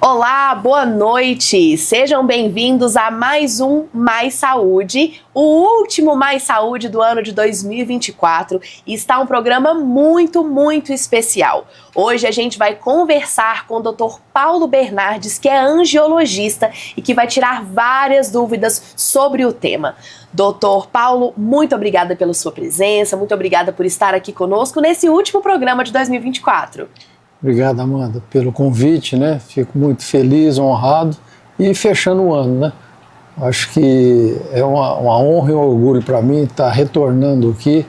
Olá, boa noite! Sejam bem-vindos a mais um Mais Saúde, o último Mais Saúde do ano de 2024, e está um programa muito especial. Hoje a gente vai conversar com o Dr. Paulo Bernardes, que é angiologista e que vai tirar várias dúvidas sobre o tema. Doutor Paulo, muito obrigada pela sua presença, muito obrigada por estar aqui conosco nesse último programa de 2024. Obrigado, Amanda, pelo convite, né? Fico muito feliz, honrado e fechando o ano, né? Acho que é uma honra e um orgulho para mim estar retornando aqui,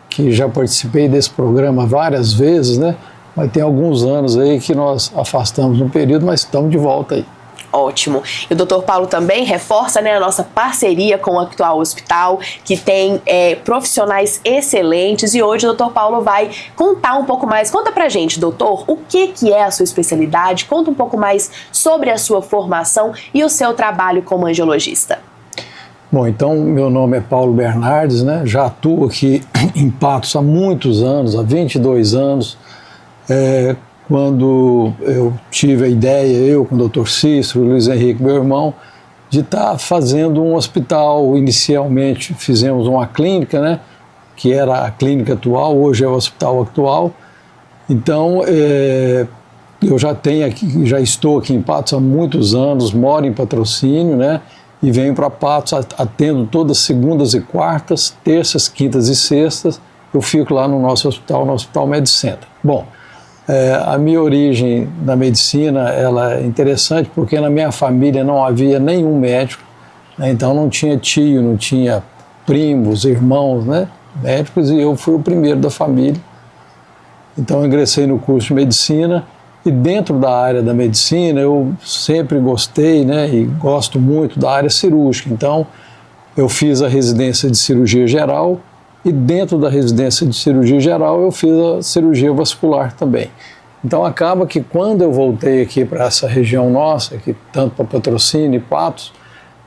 que já participei desse programa várias vezes, né? Mas tem alguns anos aí que nós afastamos um período, mas estamos de volta aí. Ótimo. E o Dr. Paulo também reforça, né, a nossa parceria com o Actual Hospital, que tem profissionais excelentes, e hoje o Dr. Paulo vai contar um pouco mais. Conta pra gente, doutor, o que é a sua especialidade, conta um pouco mais sobre a sua formação e o seu trabalho como angiologista. Bom, então, meu nome é Paulo Bernardes, né? Já atuo aqui em Patos há muitos anos, há 22 anos. Quando eu tive a ideia, eu com o Dr. Cícero, Luiz Henrique, meu irmão, de estar fazendo um hospital. Inicialmente fizemos uma clínica, né, que era a clínica atual, hoje é o hospital atual. Então, eu já estou aqui em Patos há muitos anos, moro em Patrocínio, né, e venho para Patos, atendo todas segundas e quartas, terças, quintas e sextas. Eu fico lá no nosso hospital, no Hospital Medicenter. Bom, a minha origem na medicina ela é interessante porque na minha família não havia nenhum médico, né? Então não tinha tio, não tinha primos, irmãos, né, médicos, e eu fui o primeiro da família. Então eu ingressei no curso de medicina e dentro da área da medicina eu sempre gostei, né, e gosto muito da área cirúrgica. Então eu fiz a residência de cirurgia geral. E dentro da residência de cirurgia geral eu fiz a cirurgia vascular também. Então acaba que quando eu voltei aqui para essa região nossa, aqui, tanto para Patrocínio e Patos,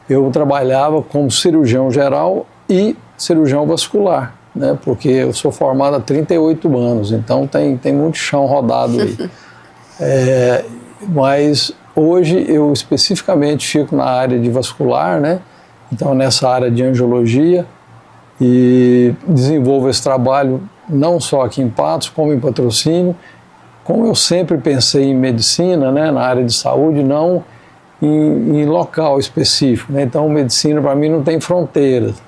eu trabalhava como cirurgião geral e cirurgião vascular, né? Porque eu sou formado há 38 anos, então tem muito chão rodado aí. Mas hoje eu especificamente fico na área de vascular, né? Então nessa área de angiologia, e desenvolvo esse trabalho não só aqui em Patos, como em Patrocínio. Como eu sempre pensei em medicina, né, na área de saúde, não em local específico, né? Então medicina para mim não tem fronteiras.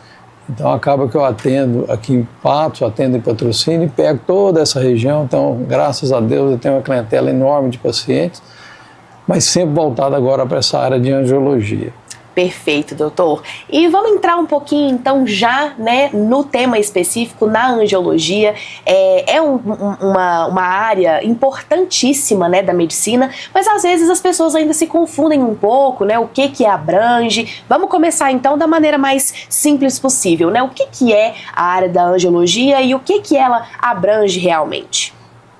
Então acaba que eu atendo aqui em Patos, atendo em Patrocínio e pego toda essa região. Então, graças a Deus, eu tenho uma clientela enorme de pacientes, mas sempre voltado agora para essa área de angiologia. Perfeito, doutor. E vamos entrar um pouquinho, então, já, né, no tema específico, na angiologia. Uma área importantíssima, né, da medicina, mas às vezes as pessoas ainda se confundem um pouco, né, o que abrange. Vamos começar, então, da maneira mais simples possível, né? O que é a área da angiologia e o que ela abrange realmente?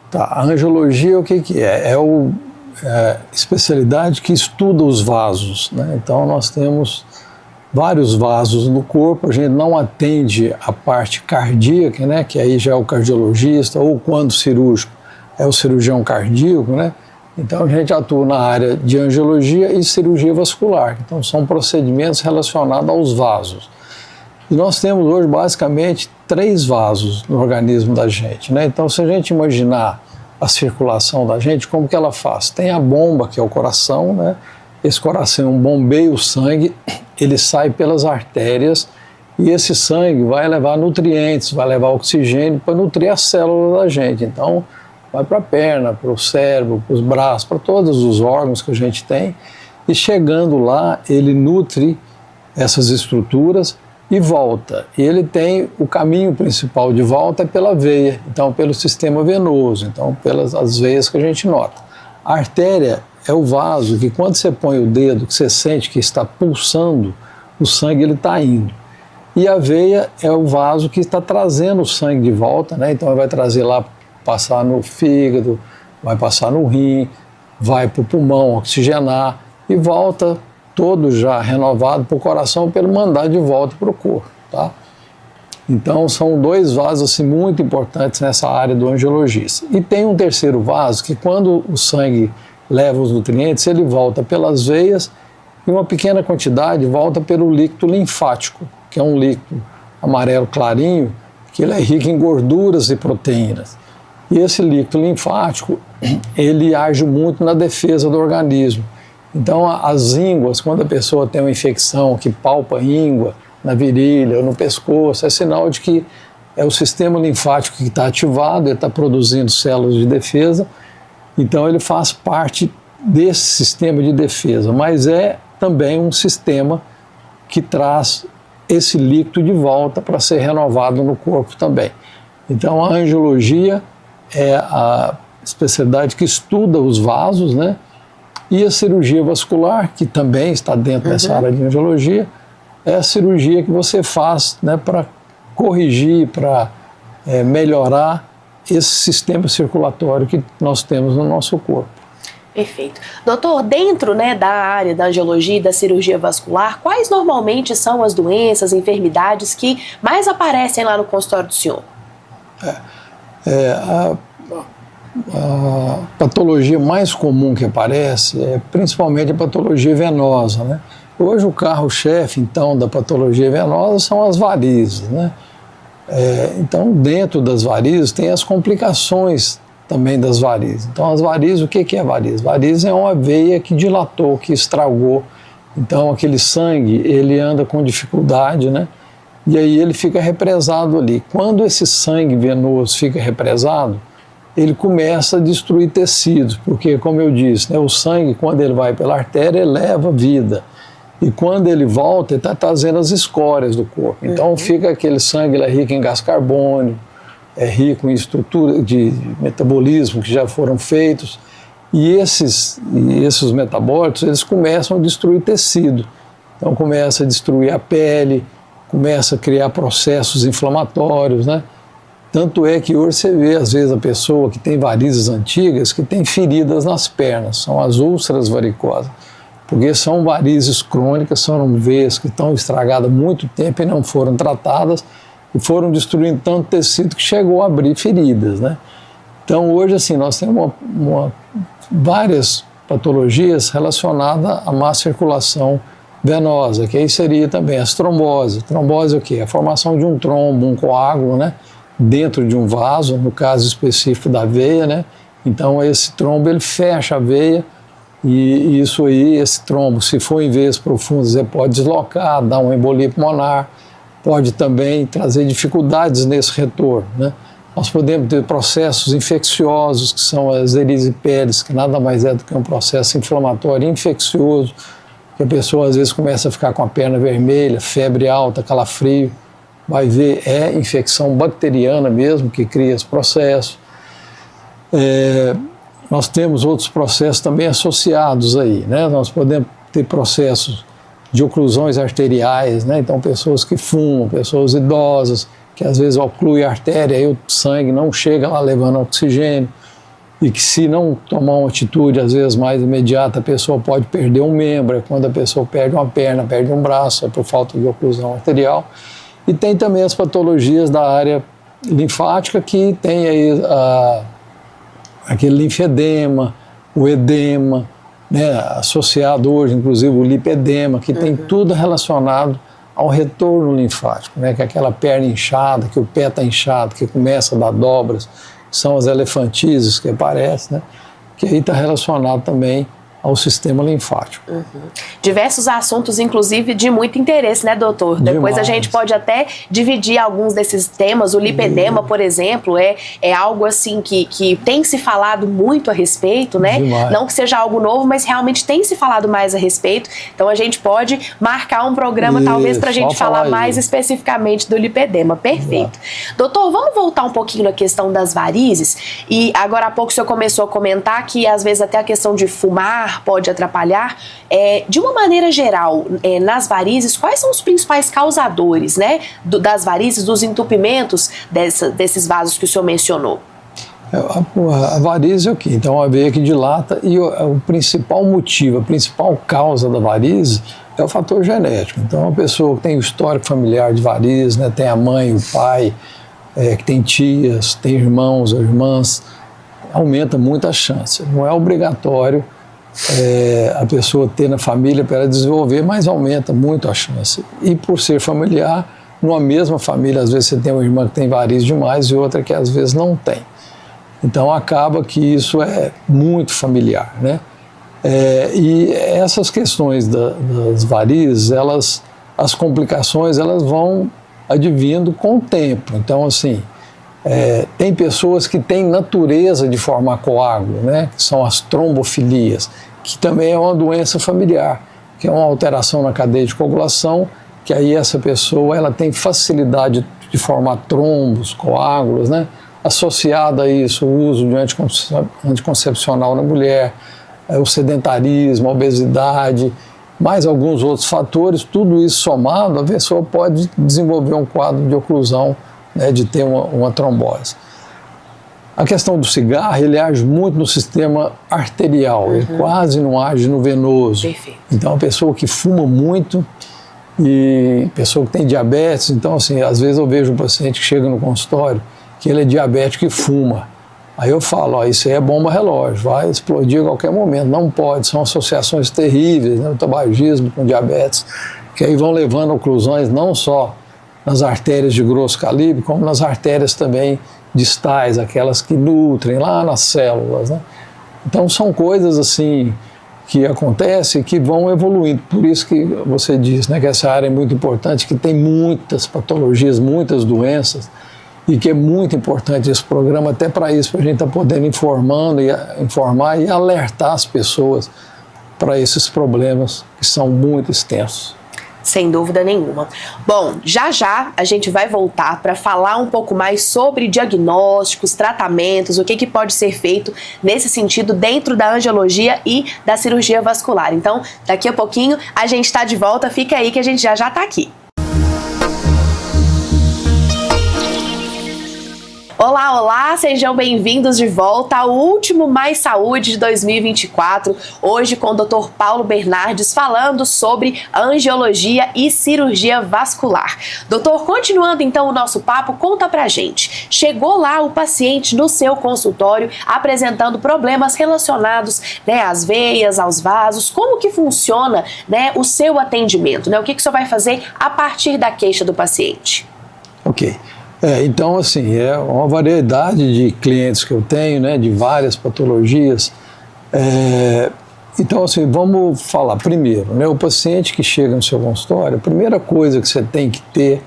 Tá, a angiologia, o que é? Especialidade que estuda os vasos, né? Então nós temos vários vasos no corpo. A gente não atende a parte cardíaca, né, que aí já é o cardiologista, ou quando cirúrgico é o cirurgião cardíaco, né? Então a gente atua na área de angiologia e cirurgia vascular. Então são procedimentos relacionados aos vasos. E nós temos hoje basicamente 3 vasos no organismo da gente, né? Então se a gente imaginar a circulação da gente, como que ela faz? Tem a bomba, que é o coração, né? Esse coração bombeia o sangue, ele sai pelas artérias e esse sangue vai levar nutrientes, vai levar oxigênio para nutrir as células da gente. Então, vai para a perna, para o cérebro, para os braços, para todos os órgãos que a gente tem, e chegando lá, ele nutre essas estruturas e volta. E ele tem o caminho principal de volta é pela veia, então pelo sistema venoso, então pelas as veias que a gente nota. A artéria é o vaso que quando você põe o dedo, que você sente que está pulsando, o sangue ele está indo. E a veia é o vaso que está trazendo o sangue de volta, né? Então ele vai trazer lá, passar no fígado, vai passar no rim, vai para o pulmão oxigenar e volta todo já renovado para o coração para ele mandar de volta para o corpo, tá? Então são 2 vasos assim, muito importantes nessa área do angiologista. E tem um terceiro vaso que quando o sangue leva os nutrientes, ele volta pelas veias e uma pequena quantidade volta pelo líquido linfático, que é um líquido amarelo clarinho, que ele é rico em gorduras e proteínas. E esse líquido linfático, ele age muito na defesa do organismo. Então, as ínguas, quando a pessoa tem uma infecção que palpa a íngua na virilha ou no pescoço, é sinal de que é o sistema linfático que está ativado, ele está produzindo células de defesa, então ele faz parte desse sistema de defesa, mas é também um sistema que traz esse líquido de volta para ser renovado no corpo também. Então, a angiologia é a especialidade que estuda os vasos, né? E a cirurgia vascular, que também está dentro dessa área de angiologia, é a cirurgia que você faz, né, para corrigir, para melhorar esse sistema circulatório que nós temos no nosso corpo. Perfeito. Doutor, dentro, né, da área da angiologia e da cirurgia vascular, quais normalmente são as doenças, enfermidades que mais aparecem lá no consultório do senhor? A patologia mais comum que aparece é principalmente a patologia venosa, né? Hoje o carro-chefe, então, da patologia venosa são as varizes, né? Então, dentro das varizes tem as complicações também das varizes. Então, as varizes, o que é variz? Variz é uma veia que dilatou, que estragou. Então, aquele sangue, ele anda com dificuldade, né? E aí ele fica represado ali. Quando esse sangue venoso fica represado, ele começa a destruir tecidos, porque, como eu disse, né, o sangue, quando ele vai pela artéria, ele leva vida. E quando ele volta, ele está trazendo as escórias do corpo. Então, fica aquele sangue, ele é rico em gás carbônico, é rico em estrutura de metabolismo que já foram feitos. E esses metabólitos, eles começam a destruir tecido. Então, começa a destruir a pele, começa a criar processos inflamatórios, né? Tanto é que hoje você vê, às vezes, a pessoa que tem varizes antigas, que tem feridas nas pernas, são as úlceras varicosas, porque são varizes crônicas, são veias que estão estragadas há muito tempo e não foram tratadas, e foram destruindo tanto tecido que chegou a abrir feridas, né? Então, hoje, assim, nós temos várias patologias relacionadas à má circulação venosa, que aí seria também as tromboses. Trombose é o quê? A formação de um trombo, um coágulo, né? Dentro de um vaso, no caso específico da veia, né? Então esse trombo ele fecha a veia e isso aí, esse trombo, se for em veias profundas, ele pode deslocar, dar uma embolia pulmonar, pode também trazer dificuldades nesse retorno, né? Nós podemos ter processos infecciosos, que são as erisipélides, que nada mais é do que um processo inflamatório infeccioso, que a pessoa às vezes começa a ficar com a perna vermelha, febre alta, calafrio, vai ver, é infecção bacteriana mesmo que cria esse processo. Nós temos outros processos também associados aí, né? Nós podemos ter processos de oclusões arteriais, né? Então pessoas que fumam, pessoas idosas, que às vezes oclui a artéria e o sangue não chega lá levando oxigênio, e que se não tomar uma atitude às vezes mais imediata, a pessoa pode perder um membro, é quando a pessoa perde uma perna, perde um braço, é por falta de oclusão arterial. E tem também as patologias da área linfática, que tem aí aquele linfedema, o edema, né, associado hoje, inclusive, o lipedema, que tem tudo relacionado ao retorno linfático, né, que é aquela perna inchada, que o pé está inchado, que começa a dar dobras, que são as elefantiases que aparecem, né, que aí está relacionado também ao sistema linfático. Diversos assuntos, inclusive, de muito interesse, né, doutor? Demais. Depois a gente pode até dividir alguns desses temas. O lipedema, por exemplo, é algo assim que tem se falado muito a respeito, né? Demais. Não que seja algo novo, mas realmente tem se falado mais a respeito. Então a gente pode marcar um programa, talvez, para a gente falar mais especificamente do lipedema. Perfeito. Doutor, vamos voltar um pouquinho na questão das varizes. E agora há pouco o senhor começou a comentar que, às vezes, até a questão de fumar pode atrapalhar. De uma maneira geral, nas varizes, quais são os principais causadores, né, das varizes, dos entupimentos desses vasos que o senhor mencionou? A varize é o quê? Então, a veia que dilata, e o principal motivo, a principal causa da varize é o fator genético. Então, uma pessoa que tem o histórico familiar de varize, né, tem a mãe, o pai, que tem tias, tem irmãos ou irmãs, aumenta muito a chance. Não é obrigatório a pessoa ter na família para ela desenvolver, mas aumenta muito a chance. E por ser familiar, numa mesma família, às vezes você tem uma irmã que tem varizes demais e outra que às vezes não tem. Então acaba que isso é muito familiar, né? E essas questões das varizes, as complicações, elas vão advindo com o tempo. Então, assim, tem pessoas que têm natureza de formar coágulo, né? Que são as trombofilias, que também é uma doença familiar, que é uma alteração na cadeia de coagulação, que aí essa pessoa ela tem facilidade de formar trombos, coágulos, né? Associado a isso, o uso de anticoncepcional na mulher, o sedentarismo, a obesidade, mais alguns outros fatores, tudo isso somado, a pessoa pode desenvolver um quadro de oclusão, né, de ter uma trombose. A questão do cigarro, ele age muito no sistema arterial, ele quase não age no venoso. Perfeito. Então, a pessoa que fuma muito e pessoa que tem diabetes, então, assim, às vezes eu vejo um paciente que chega no consultório que ele é diabético e fuma. Aí eu falo, ó, isso aí é bomba relógio, vai explodir a qualquer momento. Não pode, são associações terríveis, né, o tabagismo com diabetes, que aí vão levando oclusões não só nas artérias de grosso calibre, como nas artérias também distais, aquelas que nutrem lá nas células, né? Então são coisas assim que acontecem, que vão evoluindo. Por isso que você diz, né, que essa área é muito importante, que tem muitas patologias, muitas doenças, e que é muito importante esse programa até para isso, para a gente estar podendo informar e alertar as pessoas para esses problemas que são muito extensos. Sem dúvida nenhuma. Bom, já a gente vai voltar para falar um pouco mais sobre diagnósticos, tratamentos, o que pode ser feito nesse sentido dentro da angiologia e da cirurgia vascular. Então, daqui a pouquinho a gente está de volta, fica aí que a gente já está aqui. Olá, olá, sejam bem-vindos de volta ao último Mais Saúde de 2024, hoje com o Dr. Paulo Bernardes falando sobre angiologia e cirurgia vascular. Doutor, continuando então o nosso papo, conta pra gente, chegou lá o paciente no seu consultório apresentando problemas relacionados, né, às veias, aos vasos, como que funciona, né, o seu atendimento, né, o que o senhor vai fazer a partir da queixa do paciente? Ok. Então, assim, é uma variedade de clientes que eu tenho, né, de várias patologias. Então, assim, vamos falar primeiro, né, o paciente que chega no seu consultório, a primeira coisa que você tem que ter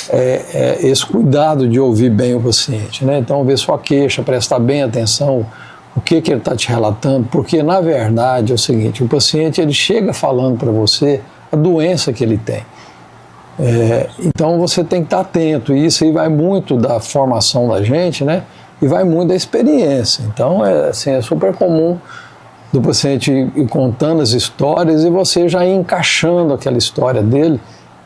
é esse cuidado de ouvir bem o paciente, né? Então, ver sua queixa, prestar bem atenção, o que ele está te relatando, porque, na verdade, é o seguinte, o paciente, ele chega falando para você a doença que ele tem. Então você tem que estar atento, e isso aí vai muito da formação da gente, né? E vai muito da experiência. Então assim, é super comum do paciente ir contando as histórias e você já ir encaixando aquela história dele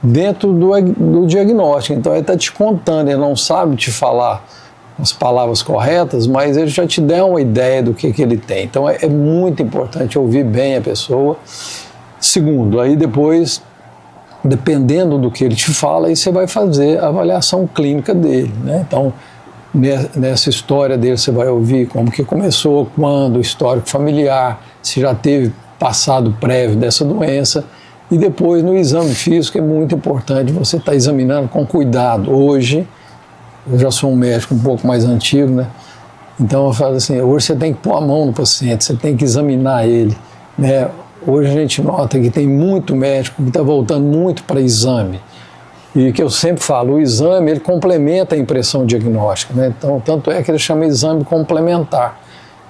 dentro do diagnóstico. Então ele está te contando, ele não sabe te falar as palavras corretas, mas ele já te dá uma ideia do que ele tem. Então é muito importante ouvir bem a pessoa. Segundo, aí depois, dependendo do que ele te fala, aí você vai fazer a avaliação clínica dele, né? Então, nessa história dele, você vai ouvir como que começou, quando, o histórico familiar, se já teve passado prévio dessa doença, e depois no exame físico é muito importante você estar examinando com cuidado. Hoje, eu já sou um médico um pouco mais antigo, né? Então eu falo assim, hoje você tem que pôr a mão no paciente, você tem que examinar ele, né? Hoje a gente nota que tem muito médico que está voltando muito para exame. E que eu sempre falo, o exame ele complementa a impressão diagnóstica, né? Então, tanto é que ele chama exame complementar.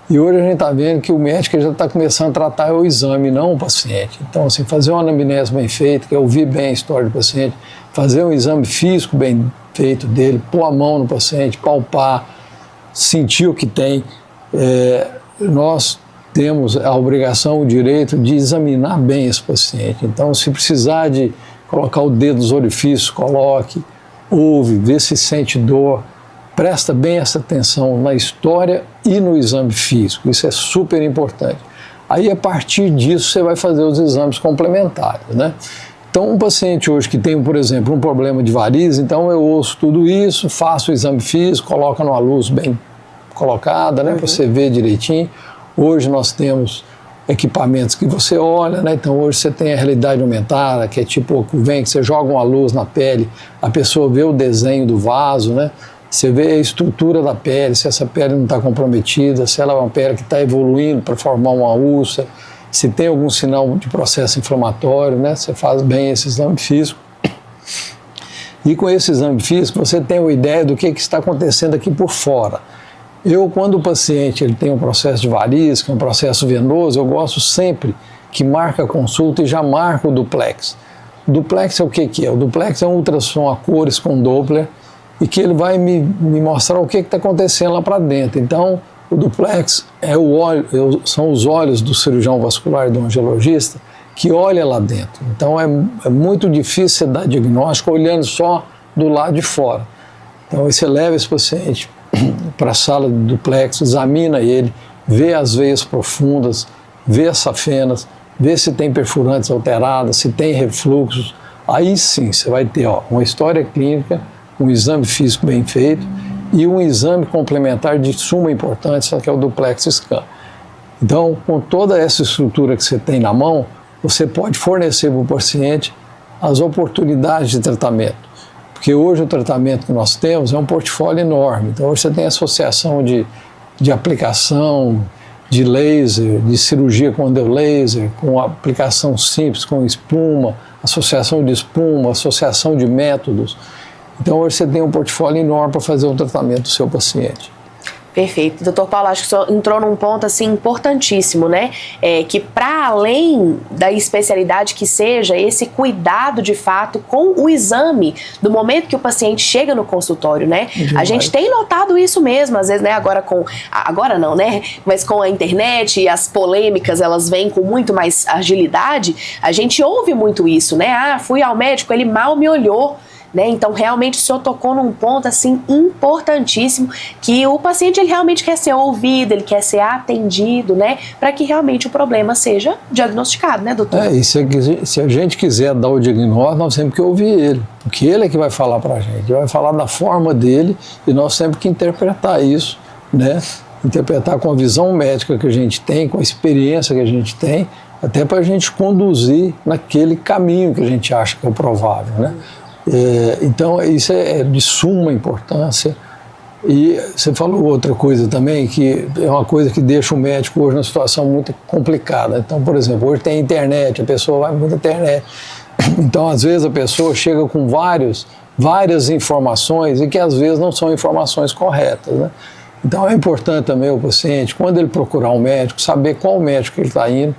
E hoje a gente está vendo que o médico já está começando a tratar o exame, não o paciente. Então, assim, fazer uma anamnese bem feita, que é ouvir bem a história do paciente, fazer um exame físico bem feito dele, pôr a mão no paciente, palpar, sentir o que tem. Nós temos a obrigação, o direito de examinar bem esse paciente. Então, se precisar de colocar o dedo nos orifícios, coloque, ouve, vê se sente dor, presta bem essa atenção na história e no exame físico. Isso é super importante. Aí, a partir disso, você vai fazer os exames complementares, né? Então, um paciente hoje que tem, por exemplo, um problema de varizes, então eu ouço tudo isso, faço o exame físico, coloco numa luz bem colocada, né, para você ver direitinho. Hoje nós temos equipamentos que você olha, né? Então hoje você tem a realidade aumentada, que é tipo que vem, que você joga uma luz na pele, a pessoa vê o desenho do vaso, né? Você vê a estrutura da pele, se essa pele não está comprometida, se ela é uma pele que está evoluindo para formar uma úlcera, se tem algum sinal de processo inflamatório, né? Você faz bem esse exame físico. E com esse exame físico você tem uma ideia do que está acontecendo aqui por fora. Quando o paciente ele tem um processo de varizes, que é um processo venoso, eu gosto sempre que marca a consulta e já marca o duplex. O duplex é o que é? O duplex é um ultrassom a cores com Doppler e que ele vai me mostrar o que está acontecendo lá para dentro. Então, o duplex são os olhos do cirurgião vascular e do angiologista que olha lá dentro. Então, é muito difícil você dar diagnóstico olhando só do lado de fora. Então, você leva esse paciente para a sala do duplex, examina ele, vê as veias profundas, vê as safenas, vê se tem perfurantes alteradas, se tem refluxos. Aí sim você vai ter uma história clínica, um exame físico bem feito e um exame complementar de suma importância, que é o duplex scan. Então, com toda essa estrutura que você tem na mão, você pode fornecer para o paciente as oportunidades de tratamento. Porque hoje o tratamento que nós temos é um portfólio enorme. Então hoje você tem associação de aplicação de laser, de cirurgia com laser, com aplicação simples, com espuma, associação de espuma, associação de métodos. Então hoje você tem um portfólio enorme para fazer o tratamento do seu paciente. Perfeito. Doutor Paulo, acho que o senhor entrou num ponto assim importantíssimo, né? Que para além da especialidade que seja, esse cuidado de fato com o exame do momento que o paciente chega no consultório, né? A gente tem notado isso mesmo, às vezes, né? Agora não, né? Mas com a internet e as polêmicas, elas vêm com muito mais agilidade, a gente ouve muito isso, né? Fui ao médico, ele mal me olhou. Né? Então, realmente, o senhor tocou num ponto assim, importantíssimo, que o paciente ele realmente quer ser ouvido, ele quer ser atendido, né? Para que realmente o problema seja diagnosticado, né, doutor? E se a gente quiser dar o diagnóstico, nós temos que ouvir ele, porque ele é que vai falar para a gente, ele vai falar da forma dele e nós temos que interpretar isso, né? Interpretar com a visão médica que a gente tem, com a experiência que a gente tem, até para a gente conduzir naquele caminho que a gente acha que é o provável, né? Então isso é de suma importância. E você falou outra coisa também, que é uma coisa que deixa o médico hoje numa situação muito complicada. Então, por exemplo, hoje tem internet, a pessoa vai muito na internet. Então, às vezes a pessoa chega com várias informações e que às vezes não são informações corretas, né? Então é importante também o paciente, quando ele procurar um médico, saber qual médico ele está indo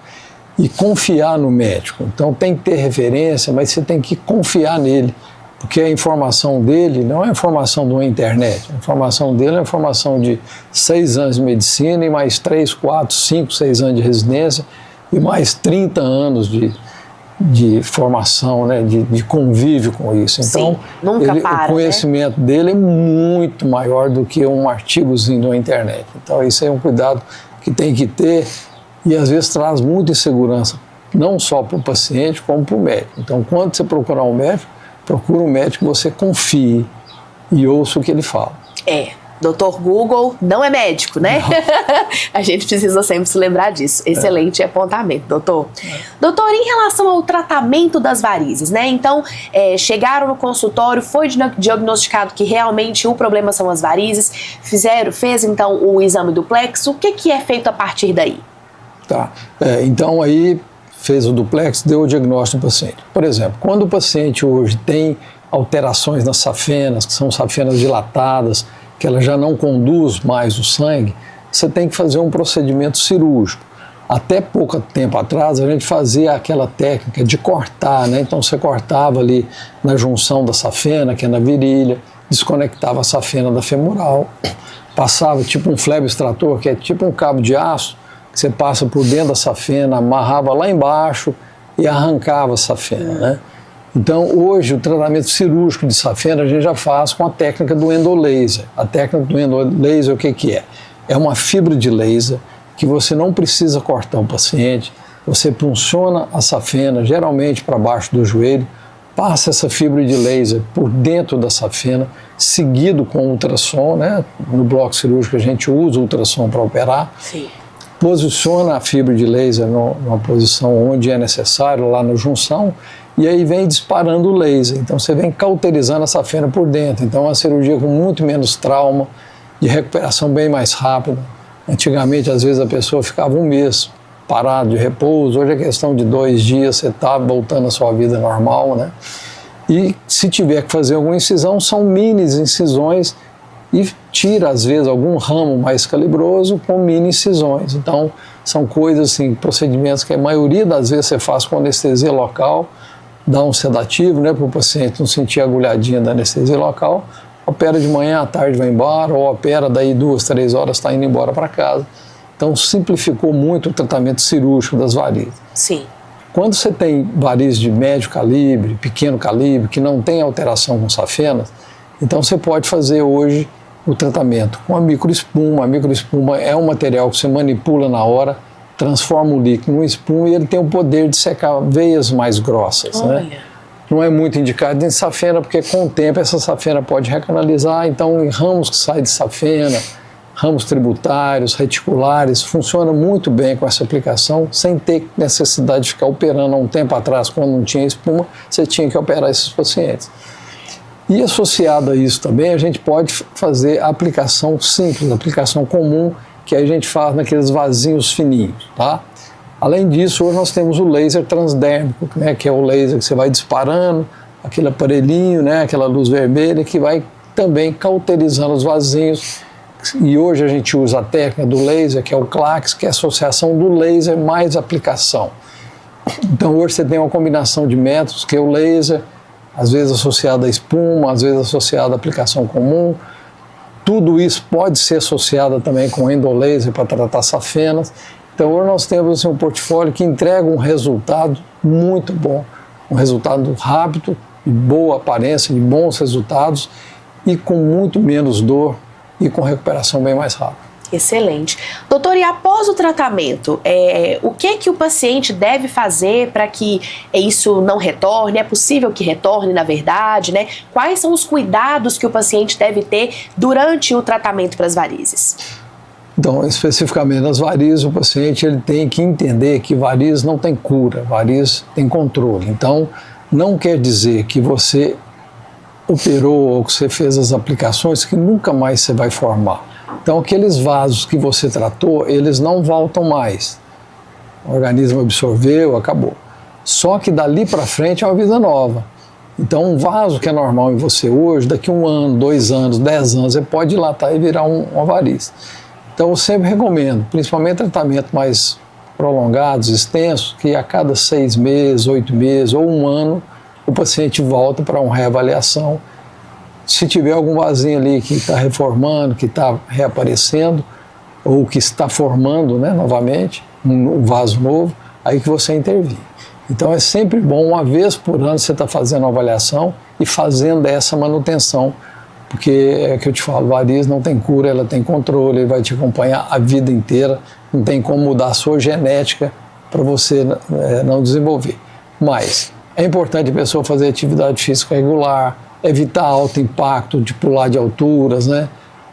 e confiar no médico. Então tem que ter referência, mas você tem que confiar nele, porque a informação dele não é a informação de uma internet. A informação dele é a informação de 6 anos de medicina e mais 3, 4, 5, 6 anos de residência e mais 30 anos de formação, né, de convívio com isso. Então, o conhecimento dele é muito maior do que um artigozinho de uma internet. Então, isso é um cuidado que tem que ter e às vezes traz muita insegurança, não só para o paciente, como para o médico. Então, quando você procurar um médico, procura um médico que você confie e ouça o que ele fala. Doutor Google não é médico, né? A gente precisa sempre se lembrar disso. Excelente apontamento, doutor. Doutor, em relação ao tratamento das varizes, né? Então, chegaram no consultório, foi diagnosticado que realmente o problema são as varizes, fez então o exame duplex, o que é feito a partir daí? Tá, então aí fez o duplex, deu o diagnóstico do paciente. Por exemplo, quando o paciente hoje tem alterações nas safenas, que são safenas dilatadas, que ela já não conduz mais o sangue, você tem que fazer um procedimento cirúrgico. Até pouco tempo atrás, a gente fazia aquela técnica de cortar, né? Então você cortava ali na junção da safena, que é na virilha, desconectava a safena da femoral, passava tipo um flebo extrator, que é tipo um cabo de aço, que você passa por dentro da safena, amarrava lá embaixo e arrancava a safena, né? Então, hoje, o tratamento cirúrgico de safena a gente já faz com a técnica do endolaser. A técnica do endolaser, o que é? É uma fibra de laser que você não precisa cortar o paciente, você punciona a safena, geralmente para baixo do joelho, passa essa fibra de laser por dentro da safena, seguido com ultrassom, né? No bloco cirúrgico a gente usa o ultrassom para operar. Sim. posiciona a fibra de laser numa posição onde é necessário, lá na junção, e aí vem disparando o laser. Então você vem cauterizando a safena por dentro. Então é uma cirurgia com muito menos trauma, de recuperação bem mais rápida. Antigamente, às vezes, a pessoa ficava um mês parado de repouso. Hoje é questão de 2 dias, você está voltando à sua vida normal, né? E se tiver que fazer alguma incisão, são mini incisões e tira, às vezes, algum ramo mais calibroso com mini incisões. Então, são coisas, assim, procedimentos que a maioria das vezes você faz com anestesia local, dá um sedativo, né, para o paciente não sentir a agulhadinha da anestesia local, opera de manhã, à tarde vai embora, ou opera daí 2, 3 horas, está indo embora para casa. Então, simplificou muito o tratamento cirúrgico das varizes. Sim. Quando você tem varizes de médio calibre, pequeno calibre, que não tem alteração com safenas, então você pode fazer hoje o tratamento com a microespuma. A microespuma é um material que você manipula na hora, transforma o líquido em espuma e ele tem o poder de secar veias mais grossas. Olha. Né? Não é muito indicado em safena, porque com o tempo essa safena pode recanalizar, então em ramos que saem de safena, ramos tributários, reticulares, funciona muito bem com essa aplicação, sem ter necessidade de ficar operando. Há um tempo atrás, quando não tinha espuma, você tinha que operar esses pacientes. E associado a isso também, a gente pode fazer a aplicação simples, a aplicação comum, que a gente faz naqueles vasinhos fininhos, tá? Além disso, hoje nós temos o laser transdérmico, né, que é o laser que você vai disparando, aquele aparelhinho, né, aquela luz vermelha, que vai também cauterizando os vasinhos. E hoje a gente usa a técnica do laser, que é o CLACS, que é a associação do laser mais aplicação. Então hoje você tem uma combinação de métodos, que é o laser, às vezes associado à espuma, às vezes associado à aplicação comum. Tudo isso pode ser associado também com endolaser para tratar safenas. Então hoje nós temos assim, um portfólio que entrega um resultado muito bom, um resultado rápido, de boa aparência, de bons resultados e com muito menos dor e com recuperação bem mais rápida. Excelente. Doutor, e após o tratamento, o que o paciente deve fazer para que isso não retorne? É possível que retorne, na verdade, né? Quais são os cuidados que o paciente deve ter durante o tratamento para as varizes? Então, especificamente nas varizes, o paciente ele tem que entender que varizes não tem cura, varizes tem controle. Então, não quer dizer que você operou ou que você fez as aplicações que nunca mais você vai formar. Então, aqueles vasos que você tratou, eles não voltam mais. O organismo absorveu, acabou. Só que dali para frente é uma vida nova. Então, um vaso que é normal em você hoje, daqui 1 ano, 2 anos, 10 anos, você pode dilatar e virar uma variz. Então, eu sempre recomendo, principalmente tratamento mais prolongados, extensos, que a cada 6 meses, 8 meses ou 1 ano, o paciente volta para uma reavaliação. Se tiver algum vasinho ali que está reformando, que está reaparecendo, ou que está formando, né, novamente, um vaso novo, aí que você intervém. Então é sempre bom, uma vez por ano, você está fazendo uma avaliação e fazendo essa manutenção, porque é que eu te falo, variz não tem cura, ela tem controle, ele vai te acompanhar a vida inteira, não tem como mudar a sua genética para você não desenvolver. Mas é importante a pessoa fazer atividade física regular, evitar alto impacto de pular de alturas, né?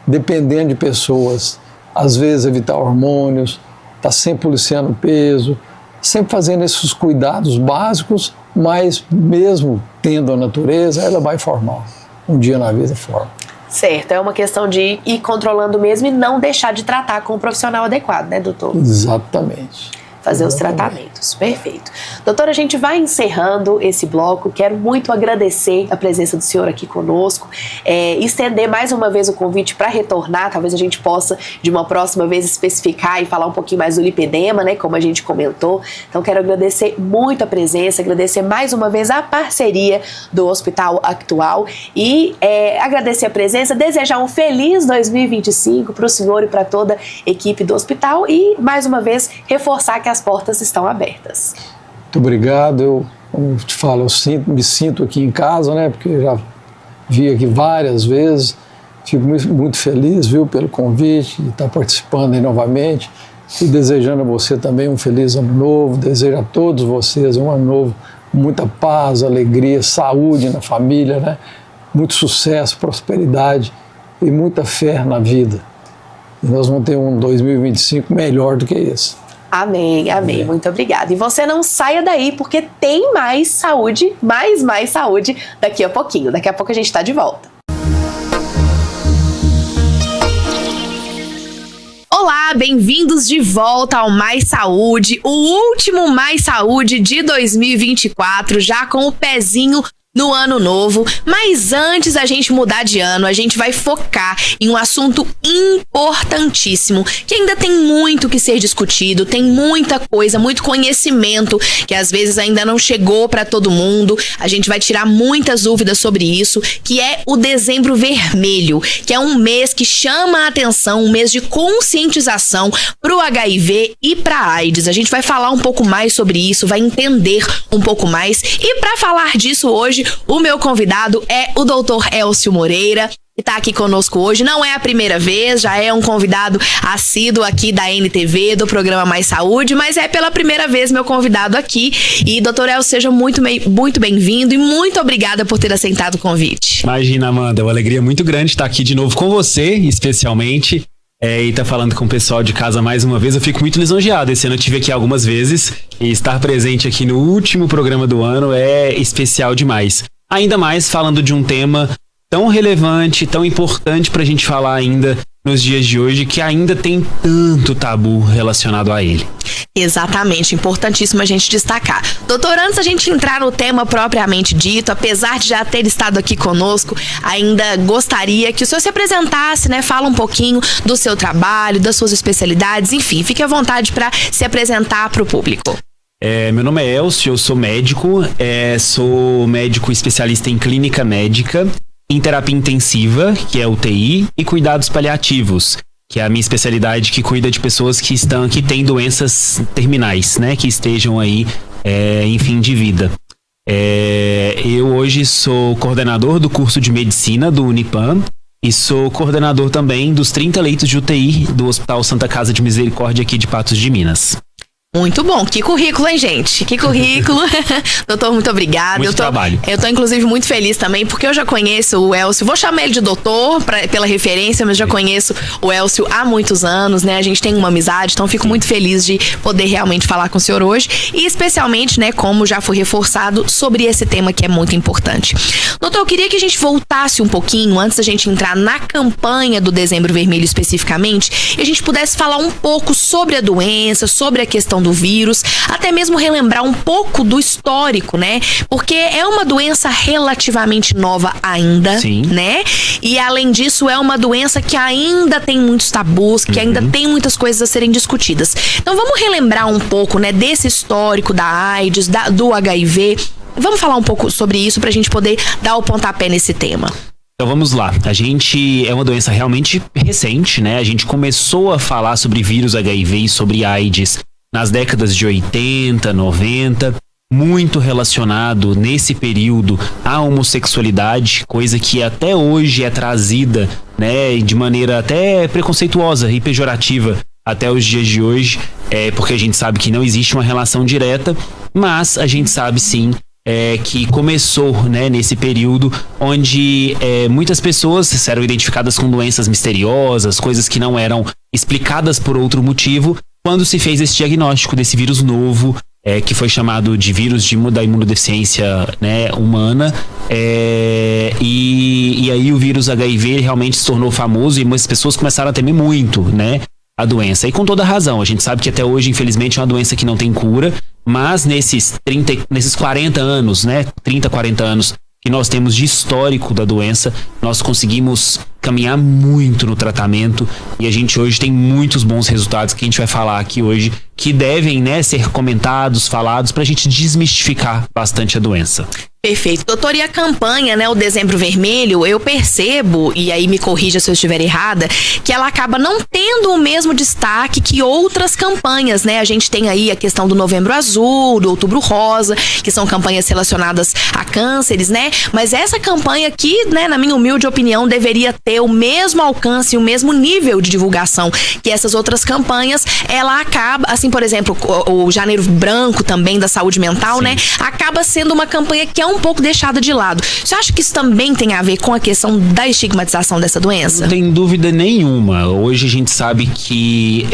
Dependendo de pessoas, às vezes evitar hormônios, tá sempre policiando o peso, sempre fazendo esses cuidados básicos, mas mesmo tendo a natureza, ela vai formar. Um dia na vida forma. Certo, é uma questão de ir controlando mesmo e não deixar de tratar com um profissional adequado, né, doutor? Exatamente. Fazer os tratamentos, perfeito. Doutora, a gente vai encerrando esse bloco, quero muito agradecer a presença do senhor aqui conosco, estender mais uma vez o convite para retornar, talvez a gente possa de uma próxima vez especificar e falar um pouquinho mais do lipedema, né, como a gente comentou. Então quero agradecer muito a presença, agradecer mais uma vez a parceria do Hospital Actual e agradecer a presença, desejar um feliz 2025 para o senhor e para toda a equipe do hospital e mais uma vez reforçar que as portas estão abertas. Muito obrigado. Eu, como te falo, me sinto aqui em casa, né? Porque eu já vi aqui várias vezes. Fico muito feliz, viu, pelo convite de estar participando aí novamente e desejando a você também um feliz ano novo. Desejo a todos vocês um ano novo com muita paz, alegria, saúde na família, né? Muito sucesso, prosperidade e muita fé na vida. e nós vamos ter um 2025 melhor do que esse. Amém, amém. Muito obrigada. E você não saia daí, porque tem mais saúde, mais saúde daqui a pouquinho. Daqui a pouco a gente está de volta. Olá, bem-vindos de volta ao Mais Saúde, o último Mais Saúde de 2024, já com o pezinho no ano novo. Mas antes da gente mudar de ano, a gente vai focar em um assunto importantíssimo, que ainda tem muito que ser discutido, tem muita coisa, muito conhecimento que às vezes ainda não chegou para todo mundo. A gente vai tirar muitas dúvidas sobre isso, que é o Dezembro Vermelho, que é um mês que chama a atenção, um mês de conscientização pro HIV e pra AIDS. A gente vai falar um pouco mais sobre isso, vai entender um pouco mais. E para falar disso hoje, o meu convidado é o Dr. Elcio Moreira, que está aqui conosco hoje. Não é a primeira vez, já é um convidado assíduo aqui da NTV, do programa Mais Saúde, mas é pela primeira vez meu convidado aqui. E, doutor Elcio, seja muito bem-vindo e muito obrigada por ter aceitado o convite. Imagina, Amanda, é uma alegria muito grande estar aqui de novo com você, especialmente, e estar falando com o pessoal de casa mais uma vez. Eu fico muito lisonjeado. Esse ano eu estive aqui algumas vezes e estar presente aqui no último programa do ano é especial demais. Ainda mais falando de um tema tão relevante, tão importante pra gente falar ainda nos dias de hoje, que ainda tem tanto tabu relacionado a ele. Exatamente, importantíssimo a gente destacar. Doutor, antes da gente entrar no tema propriamente dito, apesar de já ter estado aqui conosco, ainda gostaria que o senhor se apresentasse, né? Fala um pouquinho do seu trabalho, das suas especialidades, enfim, fique à vontade para se apresentar para o público. Meu nome é Elcio, eu sou médico especialista em clínica médica, em terapia intensiva, que é UTI, e cuidados paliativos, que é a minha especialidade, que cuida de pessoas que têm doenças terminais, né, que estejam aí em fim de vida. Eu hoje sou coordenador do curso de medicina do Unipam e sou coordenador também dos 30 leitos de UTI do Hospital Santa Casa de Misericórdia aqui de Patos de Minas. Muito bom, que currículo, hein, gente? Que currículo. Doutor, muito obrigada. Muito trabalho. Eu tô, inclusive, muito feliz também, porque eu já conheço o Elcio, vou chamar ele de doutor pela referência, mas já conheço o Elcio há muitos anos, né? A gente tem uma amizade, então fico muito feliz de poder realmente falar com o senhor hoje, e especialmente, né, como já foi reforçado, sobre esse tema que é muito importante. Doutor, eu queria que a gente voltasse um pouquinho, antes da gente entrar na campanha do Dezembro Vermelho especificamente, e a gente pudesse falar um pouco sobre a doença, sobre a questão do vírus, até mesmo relembrar um pouco do histórico, né? Porque é uma doença relativamente nova ainda, sim, né? E além disso, é uma doença que ainda tem muitos tabus, que ainda tem muitas coisas a serem discutidas. Então vamos relembrar um pouco, né, desse histórico da AIDS, do HIV. Vamos falar um pouco sobre isso pra gente poder dar o pontapé nesse tema. Então vamos lá, é uma doença realmente recente, né? A gente começou a falar sobre vírus HIV e sobre AIDS nas décadas de 80, 90, muito relacionado nesse período à homossexualidade, coisa que até hoje é trazida, né, de maneira até preconceituosa e pejorativa até os dias de hoje, porque a gente sabe que não existe uma relação direta, mas a gente sabe sim que começou, né, nesse período onde muitas pessoas eram identificadas com doenças misteriosas, coisas que não eram explicadas por outro motivo, quando se fez esse diagnóstico desse vírus novo, que foi chamado de vírus da imunodeficiência, né, humana, e aí o vírus HIV realmente se tornou famoso e muitas pessoas começaram a temer muito, né, a doença. E com toda razão, a gente sabe que até hoje, infelizmente, é uma doença que não tem cura, mas nesses 40 anos, né, 30, 40 anos que nós temos de histórico da doença, nós conseguimos caminhar muito no tratamento e a gente hoje tem muitos bons resultados que a gente vai falar aqui hoje, que devem, né, ser comentados, falados, pra gente desmistificar bastante a doença. Perfeito. Doutor, e a campanha, né, o Dezembro Vermelho, eu percebo, e aí me corrija se eu estiver errada, que ela acaba não tendo o mesmo destaque que outras campanhas, né? A gente tem aí a questão do Novembro Azul, do Outubro Rosa, que são campanhas relacionadas a cânceres, né? Mas essa campanha aqui, né, na minha humilde opinião, deveria ter ter o mesmo alcance, o mesmo nível de divulgação que essas outras campanhas, ela acaba, assim, por exemplo, o Janeiro Branco também da saúde mental, né? Acaba sendo uma campanha que é um pouco deixada de lado. Você acha que isso também tem a ver com a questão da estigmatização dessa doença? Não tem dúvida nenhuma. Hoje a gente sabe que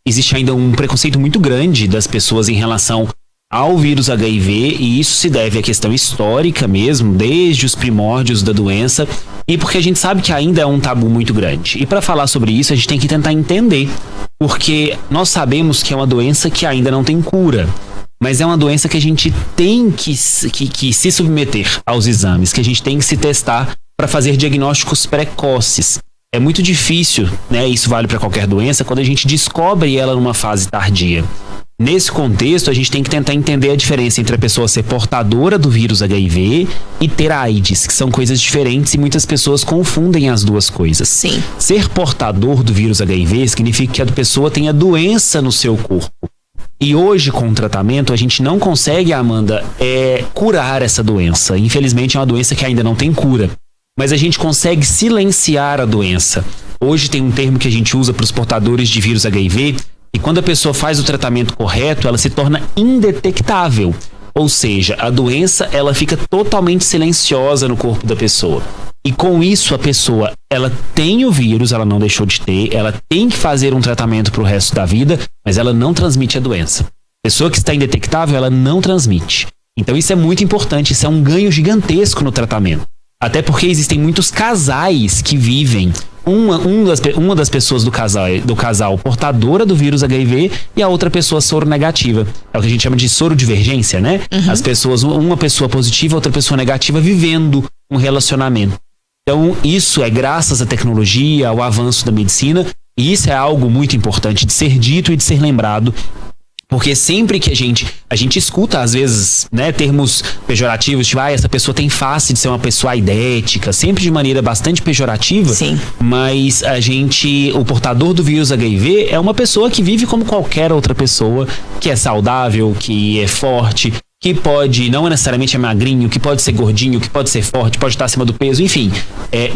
existe ainda um preconceito muito grande das pessoas em relação ao vírus HIV, e isso se deve à questão histórica mesmo, desde os primórdios da doença, e porque a gente sabe que ainda é um tabu muito grande. E para falar sobre isso, a gente tem que tentar entender, porque nós sabemos que é uma doença que ainda não tem cura, mas é uma doença que a gente tem que se submeter aos exames, que a gente tem que se testar para fazer diagnósticos precoces. É muito difícil, né? Isso vale para qualquer doença, quando a gente descobre ela numa fase tardia. Nesse contexto, a gente tem que tentar entender a diferença entre a pessoa ser portadora do vírus HIV e ter AIDS, que são coisas diferentes e muitas pessoas confundem as duas coisas. Sim. Ser portador do vírus HIV significa que a pessoa tem a doença no seu corpo. E hoje, com o tratamento, a gente não consegue, Amanda, curar essa doença. Infelizmente, é uma doença que ainda não tem cura. Mas a gente consegue silenciar a doença. Hoje tem um termo que a gente usa para os portadores de vírus HIV, e quando a pessoa faz o tratamento correto, ela se torna indetectável. Ou seja, a doença ela fica totalmente silenciosa no corpo da pessoa. E com isso, a pessoa ela tem o vírus, ela não deixou de ter, ela tem que fazer um tratamento para o resto da vida, mas ela não transmite a doença. A pessoa que está indetectável, ela não transmite. Então isso é muito importante, isso é um ganho gigantesco no tratamento. Até porque existem muitos casais que vivem, uma das pessoas do casal portadora do vírus HIV e a outra pessoa soro negativa. É o que a gente chama de soro divergência, né? Uhum. As pessoas, uma pessoa positiva, outra pessoa negativa, vivendo um relacionamento. Então isso é graças à tecnologia, ao avanço da medicina, e isso é algo muito importante de ser dito e de ser lembrado. Porque sempre que a gente escuta, às vezes, né, termos pejorativos, tipo, essa pessoa tem face de ser uma pessoa aidética, sempre de maneira bastante pejorativa. Sim. Mas o portador do vírus HIV é uma pessoa que vive como qualquer outra pessoa, que é saudável, que é forte, que pode, não necessariamente é magrinho, que pode ser gordinho, que pode ser forte, pode estar acima do peso, enfim.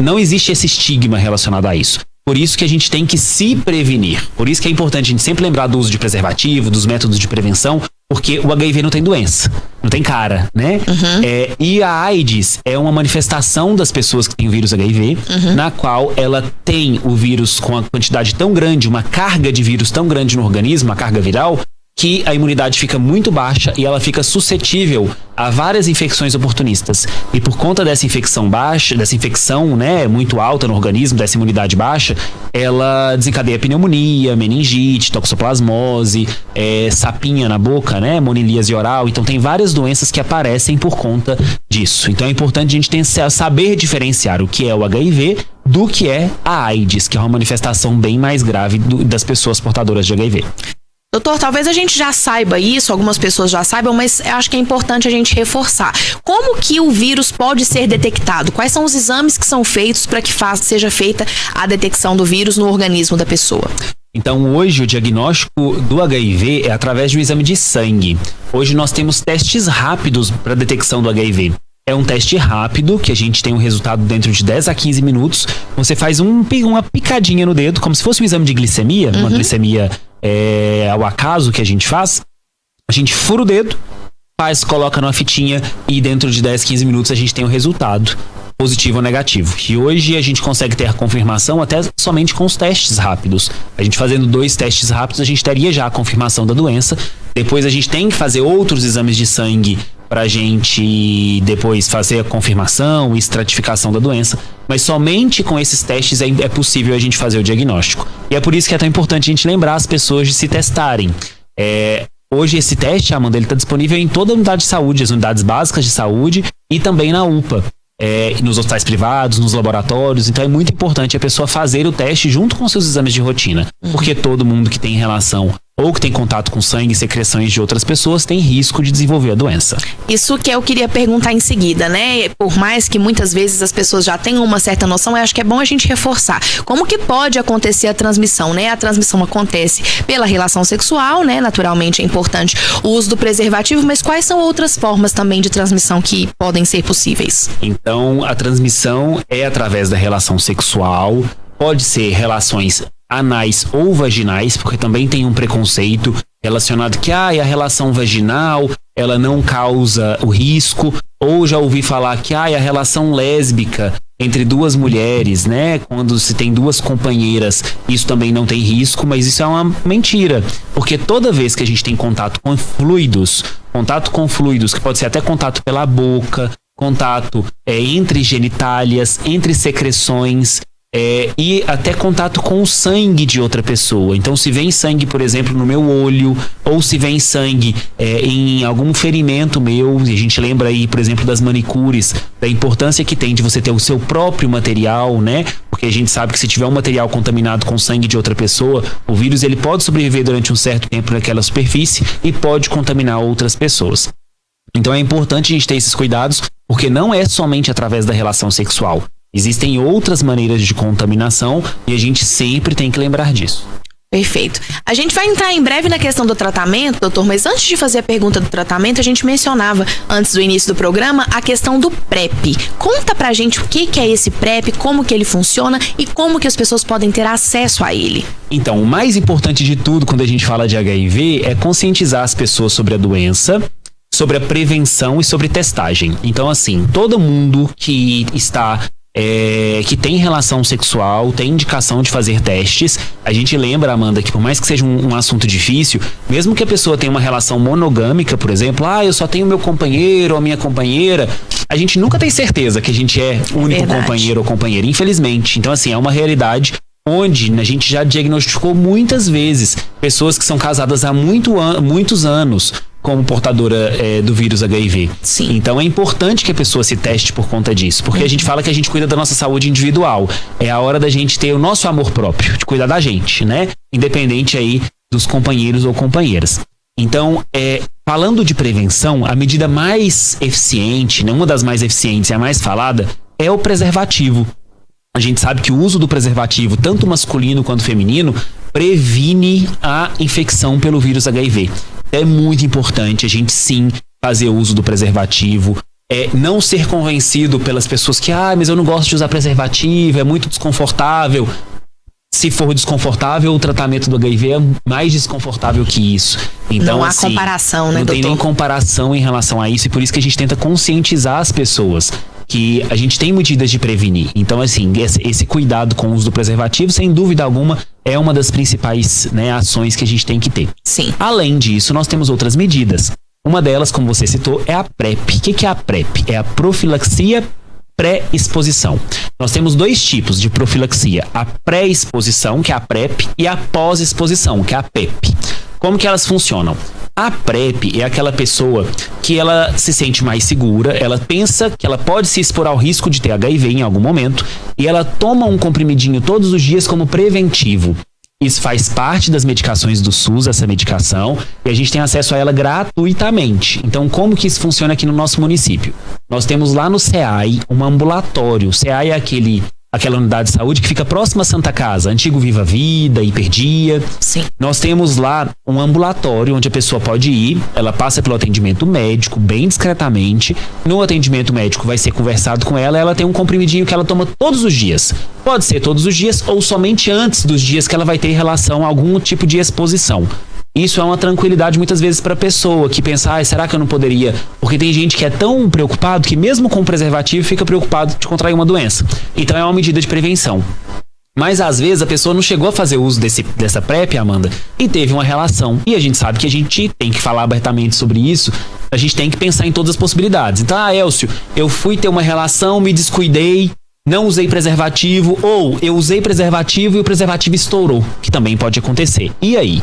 Não existe esse estigma relacionado a isso. Por isso que a gente tem que se prevenir. Por isso que é importante a gente sempre lembrar do uso de preservativo, dos métodos de prevenção, porque o HIV não tem doença, não tem cara, né? Uhum. E a AIDS é uma manifestação das pessoas que têm o vírus HIV, na qual ela tem o vírus com uma quantidade tão grande, uma carga de vírus tão grande no organismo, a carga viral, que a imunidade fica muito baixa e ela fica suscetível a várias infecções oportunistas. E por conta dessa infecção baixa, dessa infecção, né, muito alta no organismo, dessa imunidade baixa, ela desencadeia pneumonia, meningite, toxoplasmose, sapinha na boca, né, monilíase oral. Então tem várias doenças que aparecem por conta disso. Então é importante a gente saber diferenciar o que é o HIV do que é a AIDS, que é uma manifestação bem mais grave das pessoas portadoras de HIV. Doutor, talvez a gente já saiba isso, algumas pessoas já saibam, mas eu acho que é importante a gente reforçar. Como que o vírus pode ser detectado? Quais são os exames que são feitos para que seja feita a detecção do vírus no organismo da pessoa? Então hoje o diagnóstico do HIV é através de um exame de sangue. Hoje nós temos testes rápidos para detecção do HIV. É um teste rápido, que a gente tem um resultado dentro de 10 a 15 minutos. Você faz uma picadinha no dedo, como se fosse um exame de glicemia, uma glicemia ao acaso que a gente faz. A gente fura o dedo, coloca numa fitinha e dentro de 10, 15 minutos a gente tem o resultado, positivo ou negativo. E hoje a gente consegue ter a confirmação até somente com os testes rápidos. A gente fazendo 2 testes rápidos, a gente teria já a confirmação da doença. Depois a gente tem que fazer outros exames de sangue pra gente depois fazer a confirmação e estratificação da doença, mas somente com esses testes é possível a gente fazer o diagnóstico. E é por isso que é tão importante a gente lembrar as pessoas de se testarem. Hoje esse teste, Amanda, ele está disponível em toda a unidade de saúde, as unidades básicas de saúde e também na UPA. Nos hospitais privados, nos laboratórios. Então é muito importante a pessoa fazer o teste junto com seus exames de rotina, porque todo mundo que tem relação ou que tem contato com sangue e secreções de outras pessoas, tem risco de desenvolver a doença. Isso que eu queria perguntar em seguida, né? Por mais que muitas vezes as pessoas já tenham uma certa noção, eu acho que é bom a gente reforçar. Como que pode acontecer a transmissão, né? A transmissão acontece pela relação sexual, né? Naturalmente é importante o uso do preservativo, mas quais são outras formas também de transmissão que podem ser possíveis? Então, a transmissão é através da relação sexual, pode ser relações anais ou vaginais, porque também tem um preconceito relacionado que a relação vaginal, ela não causa o risco, ou já ouvi falar que a relação lésbica entre duas mulheres, né, quando se tem duas companheiras, isso também não tem risco, mas isso é uma mentira, porque toda vez que a gente tem contato com fluidos, que pode ser até contato pela boca, contato entre genitálias, entre secreções, e até contato com o sangue de outra pessoa. Então, se vem sangue, por exemplo, no meu olho, ou se vem sangue em algum ferimento meu, e a gente lembra aí, por exemplo, das manicures, da importância que tem de você ter o seu próprio material, né? Porque a gente sabe que se tiver um material contaminado com sangue de outra pessoa, o vírus ele pode sobreviver durante um certo tempo naquela superfície e pode contaminar outras pessoas. Então é importante a gente ter esses cuidados, porque não é somente através da relação sexual. Existem outras maneiras de contaminação e a gente sempre tem que lembrar disso. Perfeito. A gente vai entrar em breve na questão do tratamento, doutor, mas antes de fazer a pergunta do tratamento, a gente mencionava, antes do início do programa, a questão do PrEP. Conta pra gente o que é esse PrEP, como que ele funciona e como que as pessoas podem ter acesso a ele. Então, o mais importante de tudo quando a gente fala de HIV é conscientizar as pessoas sobre a doença, sobre a prevenção e sobre testagem. Então, assim, todo mundo que está... que tem relação sexual, tem indicação de fazer testes. A gente lembra, Amanda, que por mais que seja um assunto difícil, mesmo que a pessoa tenha uma relação monogâmica, por exemplo, eu só tenho meu companheiro ou a minha companheira, a gente nunca tem certeza que a gente é o único companheiro ou companheira, infelizmente. Então, assim, é uma realidade onde a gente já diagnosticou muitas vezes pessoas que são casadas há muitos anos como portadora do vírus HIV. Sim. Então é importante que a pessoa se teste por conta disso, porque a gente fala que a gente cuida da nossa saúde individual. É a hora da gente ter o nosso amor próprio, de cuidar da gente, né? Independente aí dos companheiros ou companheiras. Então, falando de prevenção, a medida mais eficiente, né, uma das mais eficientes e a mais falada, é o preservativo. A gente sabe que o uso do preservativo, tanto masculino quanto feminino, previne a infecção pelo vírus HIV. É muito importante a gente sim fazer uso do preservativo, não ser convencido pelas pessoas que, mas eu não gosto de usar preservativo, é muito desconfortável. Se for desconfortável, o tratamento do HIV é mais desconfortável que isso. Então, não há assim, comparação, né, não doutor? tem nem comparação em relação a isso, e por isso que a gente tenta conscientizar as pessoas que a gente tem medidas de prevenir. Então, assim, esse cuidado com o uso do preservativo, sem dúvida alguma, é uma das principais, né, ações que a gente tem que ter. Sim. Além disso, nós temos outras medidas. Uma delas, como você citou, é a PrEP. O que é a PrEP? É a profilaxia pré-exposição. Nós temos dois tipos de profilaxia. A pré-exposição, que é a PrEP, e a pós-exposição, que é a PEP. Como que elas funcionam? A PrEP é aquela pessoa que ela se sente mais segura, ela pensa que ela pode se expor ao risco de ter HIV em algum momento e ela toma um comprimidinho todos os dias como preventivo. Isso faz parte das medicações do SUS, essa medicação, e a gente tem acesso a ela gratuitamente. Então, como que isso funciona aqui no nosso município? Nós temos lá no CEAI um ambulatório. O CEAI é aquela unidade de saúde que fica próxima à Santa Casa, antigo Viva Vida, Hiperdia. Sim. Nós temos lá um ambulatório onde a pessoa pode ir, ela passa pelo atendimento médico, bem discretamente. No atendimento médico vai ser conversado com ela tem um comprimidinho que ela toma todos os dias. Pode ser todos os dias ou somente antes dos dias que ela vai ter relação a algum tipo de exposição. Isso é uma tranquilidade muitas vezes para a pessoa que pensa, será que eu não poderia? Porque tem gente que é tão preocupado que mesmo com preservativo fica preocupado de contrair uma doença. Então é uma medida de prevenção. Mas às vezes a pessoa não chegou a fazer uso dessa PrEP, Amanda, e teve uma relação. E a gente sabe que a gente tem que falar abertamente sobre isso, a gente tem que pensar em todas as possibilidades. Então, Elcio, eu fui ter uma relação, me descuidei, não usei preservativo, ou eu usei preservativo e o preservativo estourou, que também pode acontecer. E aí?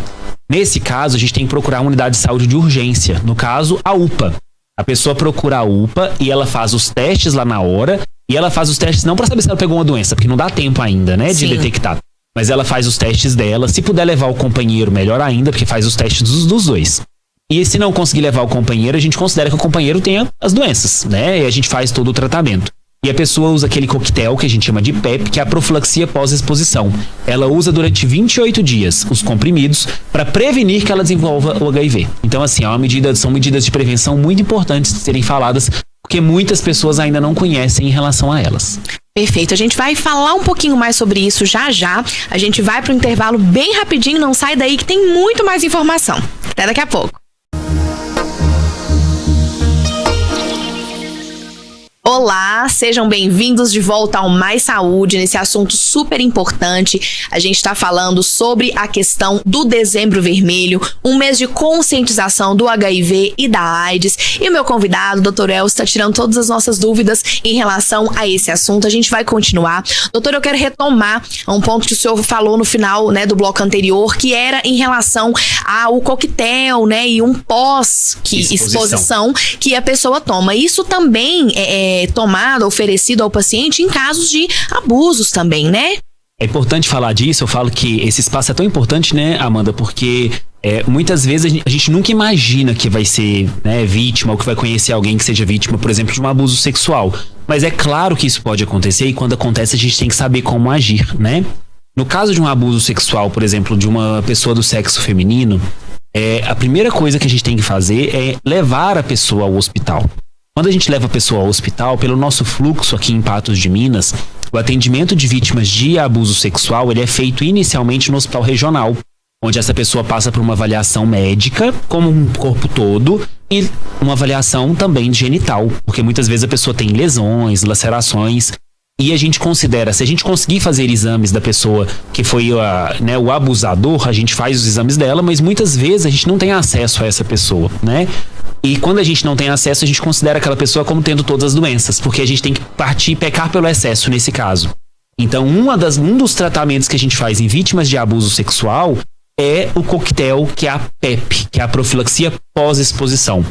Nesse caso, a gente tem que procurar uma unidade de saúde de urgência. No caso, a UPA. A pessoa procura a UPA e ela faz os testes lá na hora. E ela faz os testes não para saber se ela pegou uma doença, porque não dá tempo ainda, né, de detectar. mas ela faz os testes dela. Se puder levar o companheiro, melhor ainda, porque faz os testes dos dois. E se não conseguir levar o companheiro, a gente considera que o companheiro tenha as doenças, né? E a gente faz todo o tratamento. E a pessoa usa aquele coquetel que a gente chama de PEP, que é a profilaxia pós-exposição. Ela usa durante 28 dias os comprimidos para prevenir que ela desenvolva o HIV. Então, assim, são medidas de prevenção muito importantes de serem faladas, porque muitas pessoas ainda não conhecem em relação a elas. Perfeito, a gente vai falar um pouquinho mais sobre isso já. A gente vai para o intervalo bem rapidinho, não sai daí que tem muito mais informação. Até daqui a pouco. Olá, sejam bem-vindos de volta ao Mais Saúde, nesse assunto super importante. A gente está falando sobre a questão do Dezembro Vermelho, um mês de conscientização do HIV e da AIDS. E o meu convidado, Dr. Elcio, está tirando todas as nossas dúvidas em relação a esse assunto. A gente vai continuar. Doutor, eu quero retomar um ponto que o senhor falou no final, né, do bloco anterior, que era em relação ao coquetel, né, e um pós-exposição que a pessoa toma. Isso também é tomado, oferecido ao paciente em casos de abusos também, né? É importante falar disso. Eu falo que esse espaço é tão importante, né, Amanda, porque muitas vezes a gente nunca imagina que vai ser, né, vítima ou que vai conhecer alguém que seja vítima, por exemplo, de um abuso sexual. Mas é claro que isso pode acontecer e quando acontece a gente tem que saber como agir, né? No caso de um abuso sexual, por exemplo, de uma pessoa do sexo feminino, a primeira coisa que a gente tem que fazer é levar a pessoa ao hospital. Quando a gente leva a pessoa ao hospital, pelo nosso fluxo aqui em Patos de Minas, o atendimento de vítimas de abuso sexual ele é feito inicialmente no hospital regional, onde essa pessoa passa por uma avaliação médica, como um corpo todo, e uma avaliação também genital, porque muitas vezes a pessoa tem lesões, lacerações, e a gente considera, se a gente conseguir fazer exames da pessoa que foi o abusador, a gente faz os exames dela, mas muitas vezes a gente não tem acesso a essa pessoa, né? E quando a gente não tem acesso, a gente considera aquela pessoa como tendo todas as doenças, porque a gente tem que pecar pelo excesso nesse caso. Então, um dos tratamentos que a gente faz em vítimas de abuso sexual é o coquetel, que é a PEP, que é a profilaxia pós-exposição.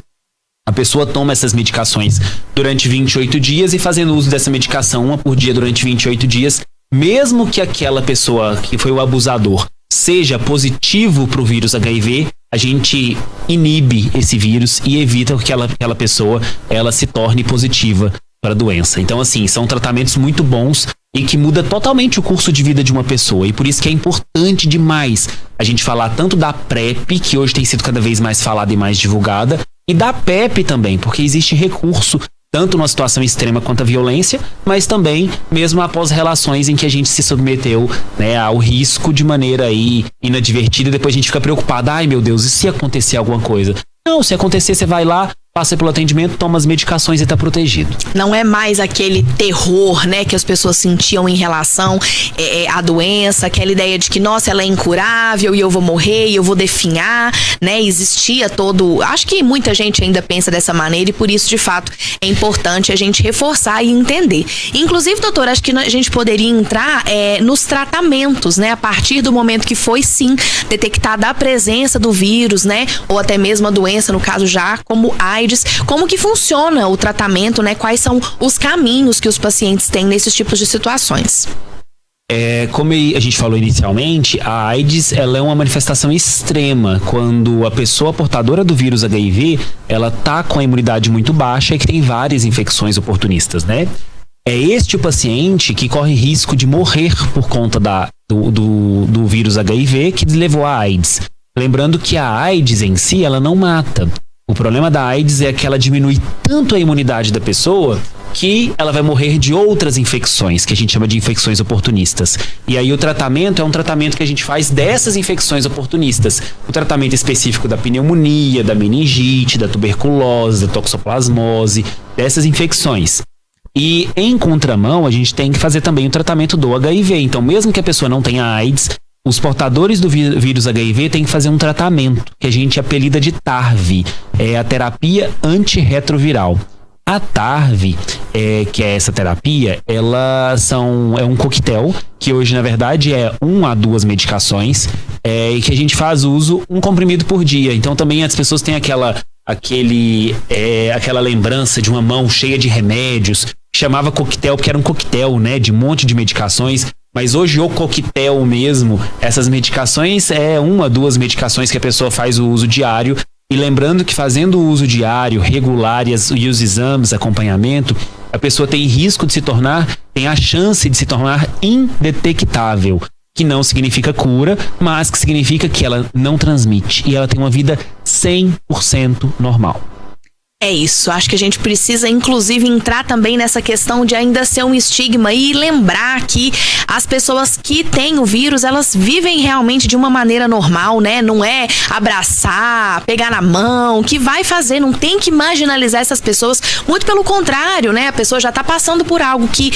A pessoa toma essas medicações durante 28 dias e fazendo uso dessa medicação, uma por dia durante 28 dias, mesmo que aquela pessoa que foi o abusador seja positivo para o vírus HIV, a gente inibe esse vírus e evita que aquela pessoa ela se torne positiva para a doença. Então, assim, são tratamentos muito bons e que muda totalmente o curso de vida de uma pessoa. E por isso que é importante demais a gente falar tanto da PrEP, que hoje tem sido cada vez mais falada e mais divulgada, e da PEP também, porque existe recurso tanto numa situação extrema quanto a violência, mas também mesmo após relações em que a gente se submeteu, né, ao risco de maneira aí inadvertida e depois a gente fica preocupado. Ai, meu Deus, e se acontecer alguma coisa? Não, se acontecer, você vai lá, passa pelo atendimento, toma as medicações e tá protegido. Não é mais aquele terror, né, que as pessoas sentiam em relação à doença, aquela ideia de que, nossa, ela é incurável e eu vou morrer e eu vou definhar, né? Existia acho que muita gente ainda pensa dessa maneira e por isso, de fato, é importante a gente reforçar e entender. Inclusive, doutor, acho que a gente poderia entrar nos tratamentos, né? A partir do momento que foi, sim, detectada a presença do vírus, né? Ou até mesmo a doença, no caso já como AIDS, como que funciona o tratamento, né? Quais são os caminhos que os pacientes têm nesses tipos de situações? Como a gente falou inicialmente, a AIDS ela é uma manifestação extrema quando a pessoa portadora do vírus HIV ela tá com a imunidade muito baixa e que tem várias infecções oportunistas, né? É este o paciente que corre risco de morrer por conta do vírus HIV que levou a AIDS. Lembrando que a AIDS em si, ela não mata. O problema da AIDS é que ela diminui tanto a imunidade da pessoa que ela vai morrer de outras infecções, que a gente chama de infecções oportunistas. E aí o tratamento é um tratamento que a gente faz dessas infecções oportunistas. O tratamento específico da pneumonia, da meningite, da tuberculose, da toxoplasmose, dessas infecções. E em contramão, a gente tem que fazer também o tratamento do HIV. Então, mesmo que a pessoa não tenha AIDS, os portadores do vírus HIV têm que fazer um tratamento que a gente apelida de TARV, é a terapia antirretroviral. A TARV, que é essa terapia, é um coquetel, que hoje na verdade é 1 a 2 medicações, e que a gente faz uso um comprimido por dia. Então também as pessoas têm aquela lembrança de uma mão cheia de remédios, que chamava coquetel porque era um coquetel, né, de um monte de medicações. Mas hoje o coquetel mesmo, essas medicações é 1, 2 medicações que a pessoa faz o uso diário. E lembrando que fazendo o uso diário, regular e os exames, acompanhamento, a pessoa tem risco de tem a chance de se tornar indetectável. Que não significa cura, mas que significa que ela não transmite e ela tem uma vida 100% normal. É isso, acho que a gente precisa inclusive entrar também nessa questão de ainda ser um estigma e lembrar que as pessoas que têm o vírus, elas vivem realmente de uma maneira normal, né? Não é abraçar, pegar na mão, que vai fazer, não tem que marginalizar essas pessoas, muito pelo contrário, né? A pessoa já tá passando por algo que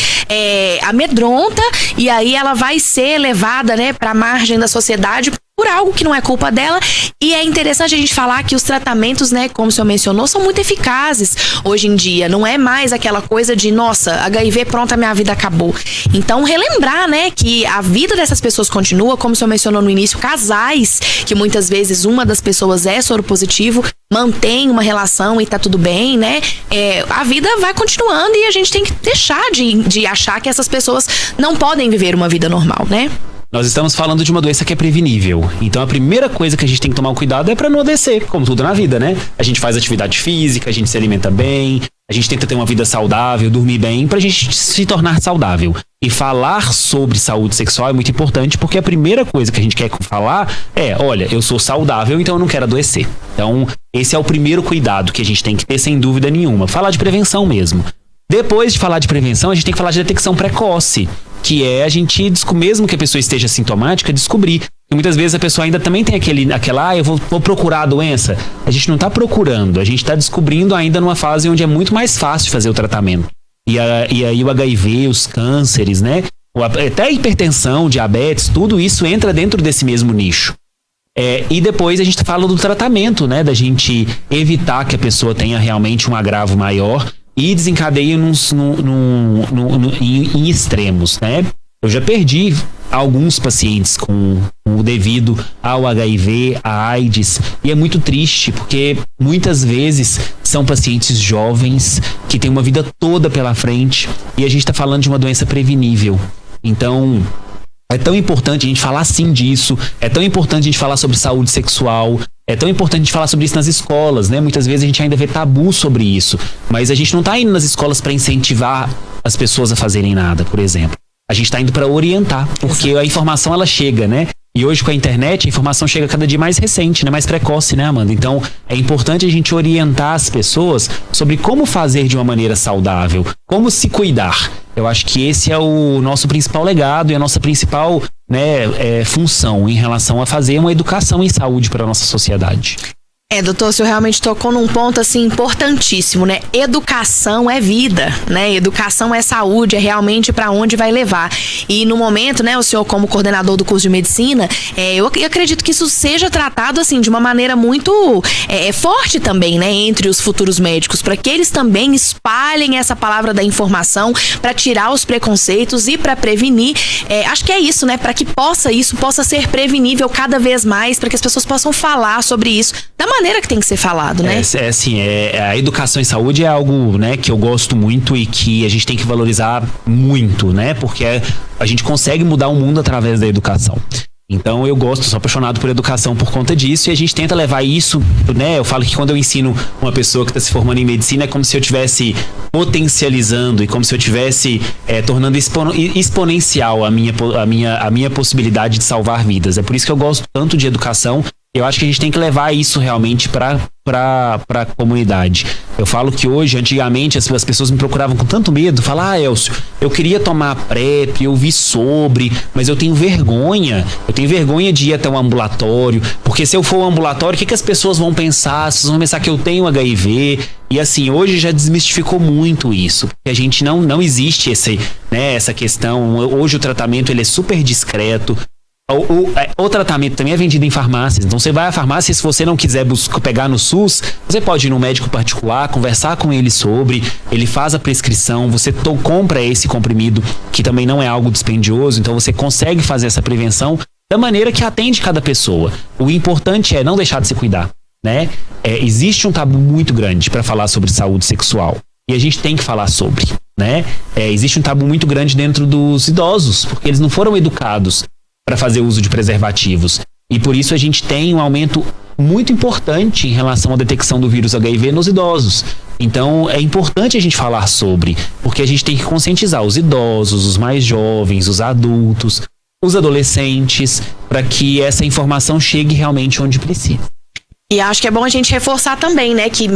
amedronta e aí ela vai ser levada, né, pra margem da sociedade por algo que não é culpa dela. E é interessante a gente falar que os tratamentos, né, como o senhor mencionou, são muito eficazes hoje em dia. Não é mais aquela coisa de, nossa, HIV, pronto, a minha vida acabou. Então, relembrar, né, que a vida dessas pessoas continua, como o senhor mencionou no início, casais, que muitas vezes uma das pessoas é soropositivo, mantém uma relação e tá tudo bem, né? A vida vai continuando e a gente tem que deixar de achar que essas pessoas não podem viver uma vida normal, né? Nós estamos falando de uma doença que é prevenível. Então a primeira coisa que a gente tem que tomar cuidado é para não adoecer, como tudo na vida, né? A gente faz atividade física, a gente se alimenta bem, a gente tenta ter uma vida saudável, dormir bem, pra gente se tornar saudável. E falar sobre saúde sexual é muito importante, porque a primeira coisa que a gente quer falar é, olha, eu sou saudável, então eu não quero adoecer. Então esse é o primeiro cuidado que a gente tem que ter, sem dúvida nenhuma. Falar de prevenção mesmo. Depois de falar de prevenção, a gente tem que falar de detecção precoce, que é a gente, mesmo que a pessoa esteja sintomática, descobrir. E muitas vezes a pessoa ainda também tem eu vou procurar a doença. A gente não está procurando, a gente está descobrindo ainda numa fase onde é muito mais fácil fazer o tratamento. E aí o HIV, os cânceres, né? Até a hipertensão, diabetes, tudo isso entra dentro desse mesmo nicho. E depois a gente fala do tratamento, né? Da gente evitar que a pessoa tenha realmente um agravo maior e desencadeia em extremos, né? Eu já perdi alguns pacientes com devido ao HIV, à AIDS, e é muito triste, porque muitas vezes são pacientes jovens que têm uma vida toda pela frente e a gente está falando de uma doença prevenível. Então, é tão importante a gente falar sim disso, é tão importante a gente falar sobre saúde sexual, é tão importante a gente falar sobre isso nas escolas, né? Muitas vezes a gente ainda vê tabu sobre isso, mas a gente não está indo nas escolas para incentivar as pessoas a fazerem nada, por exemplo. A gente está indo para orientar, porque a informação ela chega, né? E hoje com a internet a informação chega cada dia mais recente, né? Mais precoce, né, Amanda? Então é importante a gente orientar as pessoas sobre como fazer de uma maneira saudável, como se cuidar. Eu acho que esse é o nosso principal legado e a nossa principal, né, função em relação a fazer uma educação em saúde para a nossa sociedade. Doutor, o senhor realmente tocou num ponto assim importantíssimo, né? Educação é vida, né? Educação é saúde, é realmente para onde vai levar. E no momento, né, o senhor como coordenador do curso de medicina, eu acredito que isso seja tratado assim de uma maneira muito forte também, né, entre os futuros médicos, para que eles também espalhem essa palavra da informação, para tirar os preconceitos e para prevenir. Acho que é isso, né? Para que isso possa ser prevenível cada vez mais, para que as pessoas possam falar sobre isso da maneira que tem que ser falado, né? A educação em saúde é algo, né, que eu gosto muito e que a gente tem que valorizar muito, né? Porque a gente consegue mudar o mundo através da educação. Então eu sou apaixonado por educação por conta disso, e a gente tenta levar isso, né? Eu falo que quando eu ensino uma pessoa que está se formando em medicina, é como se eu estivesse potencializando e como se eu estivesse tornando exponencial a minha possibilidade de salvar vidas. É por isso que eu gosto tanto de educação. Eu acho que a gente tem que levar isso realmente para a comunidade. Eu falo que hoje, antigamente, as pessoas me procuravam com tanto medo, falar, Elcio, eu queria tomar PrEP, eu vi sobre, mas eu tenho vergonha de ir até um ambulatório, porque se eu for ao ambulatório, o que as pessoas vão pensar? As pessoas vão pensar que eu tenho HIV. E assim, hoje já desmistificou muito isso, porque a gente não existe essa questão. Hoje o tratamento ele é super discreto. O tratamento também é vendido em farmácias. Então você vai à farmácia e se você não quiser pegar no SUS, você pode ir num médico particular, conversar com ele sobre, ele faz a prescrição, você compra esse comprimido, que também não é algo dispendioso, então você consegue fazer essa prevenção da maneira que atende cada pessoa. O importante é não deixar de se cuidar, né? Existe um tabu muito grande para falar sobre saúde sexual e a gente tem que falar sobre. né? Existe um tabu muito grande dentro dos idosos, porque eles não foram educados para fazer uso de preservativos. E por isso a gente tem um aumento muito importante em relação à detecção do vírus HIV nos idosos. Então é importante a gente falar sobre, porque a gente tem que conscientizar os idosos, os mais jovens, os adultos, os adolescentes, para que essa informação chegue realmente onde precisa. E acho que é bom a gente reforçar também, né, que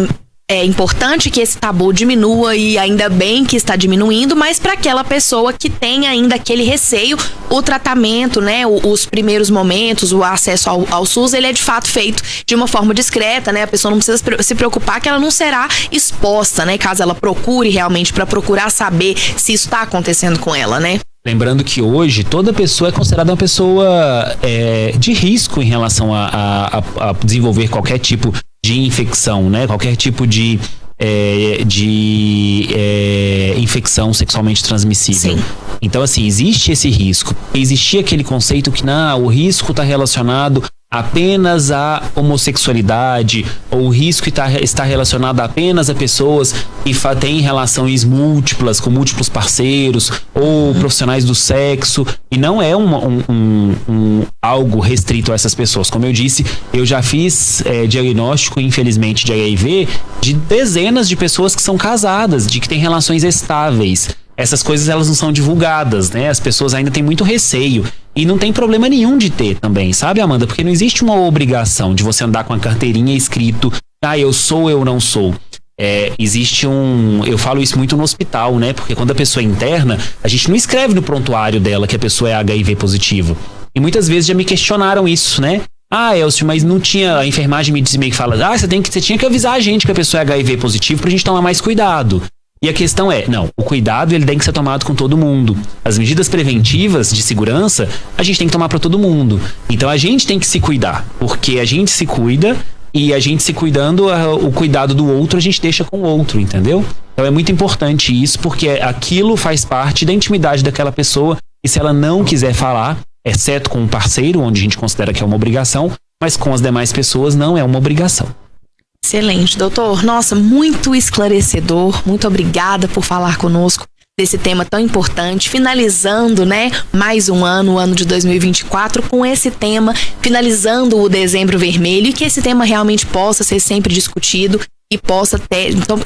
é importante que esse tabu diminua, e ainda bem que está diminuindo, mas para aquela pessoa que tem ainda aquele receio, o tratamento, né, os primeiros momentos, o acesso ao SUS, ele é de fato feito de uma forma discreta, né? A pessoa não precisa se preocupar que ela não será exposta, né, caso ela procure realmente, para procurar saber se isso está acontecendo com ela, né? Lembrando que hoje toda pessoa é considerada uma pessoa de risco em relação a desenvolver qualquer tipo de infecção, né? Qualquer tipo de infecção sexualmente transmissível. Sim. Então, assim, existe esse risco. Existia aquele conceito que o risco está relacionado apenas à homossexualidade, ou o risco está relacionado apenas a pessoas que têm relações múltiplas, com múltiplos parceiros, ou profissionais do sexo, e não é algo restrito a essas pessoas. Como eu disse, eu já fiz diagnóstico, infelizmente, de HIV de dezenas de pessoas que são casadas, de que têm relações estáveis. Essas coisas, elas não são divulgadas, né? As pessoas ainda têm muito receio. E não tem problema nenhum de ter também, sabe, Amanda? Porque não existe uma obrigação de você andar com a carteirinha escrito, eu sou, eu não sou. Eu falo isso muito no hospital, né? Porque quando a pessoa é interna, a gente não escreve no prontuário dela que a pessoa é HIV positivo. E muitas vezes já me questionaram isso, né? Elcio, mas não tinha... A enfermagem me meio que fala, você tinha que avisar a gente que a pessoa é HIV positivo pra gente tomar mais cuidado. E a questão o cuidado ele tem que ser tomado com todo mundo. As medidas preventivas de segurança, a gente tem que tomar para todo mundo. Então a gente tem que se cuidar, porque a gente se cuida, e a gente se cuidando, o cuidado do outro a gente deixa com o outro, entendeu? Então é muito importante isso, porque aquilo faz parte da intimidade daquela pessoa, e se ela não quiser falar, exceto com um parceiro, onde a gente considera que é uma obrigação, mas com as demais pessoas não é uma obrigação. Excelente, doutor. Nossa, muito esclarecedor. Muito obrigada por falar conosco desse tema tão importante. Finalizando, né, mais um ano, o ano de 2024, com esse tema, finalizando o Dezembro Vermelho, e que esse tema realmente possa ser sempre discutido e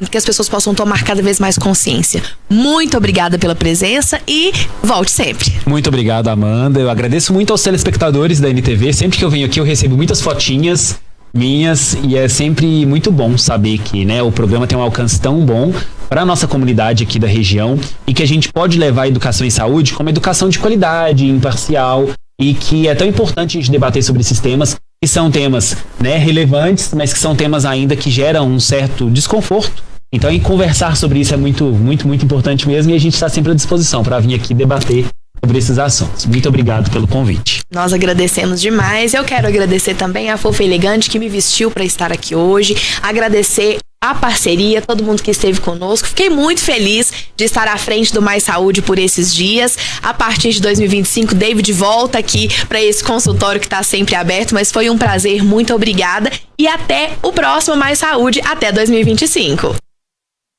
que as pessoas possam tomar cada vez mais consciência. Muito obrigada pela presença e volte sempre. Muito obrigado, Amanda. Eu agradeço muito aos telespectadores da NTV. Sempre que eu venho aqui, eu recebo muitas fotinhas minhas, e é sempre muito bom saber que, né, o programa tem um alcance tão bom para a nossa comunidade aqui da região, e que a gente pode levar a educação em saúde como educação de qualidade, imparcial, e que é tão importante a gente debater sobre esses temas, que são temas, né, relevantes, mas que são temas ainda que geram um certo desconforto. Então, conversar sobre isso é muito, muito, muito importante mesmo, e a gente está sempre à disposição para vir aqui debater sobre esses assuntos. Muito obrigado pelo convite. Nós agradecemos demais. Eu quero agradecer também a Fofa Elegante, que me vestiu para estar aqui hoje. Agradecer a parceria, todo mundo que esteve conosco. Fiquei muito feliz de estar à frente do Mais Saúde por esses dias. A partir de 2025, David volta aqui para esse consultório que está sempre aberto, mas foi um prazer. Muito obrigada. E até o próximo Mais Saúde, até 2025.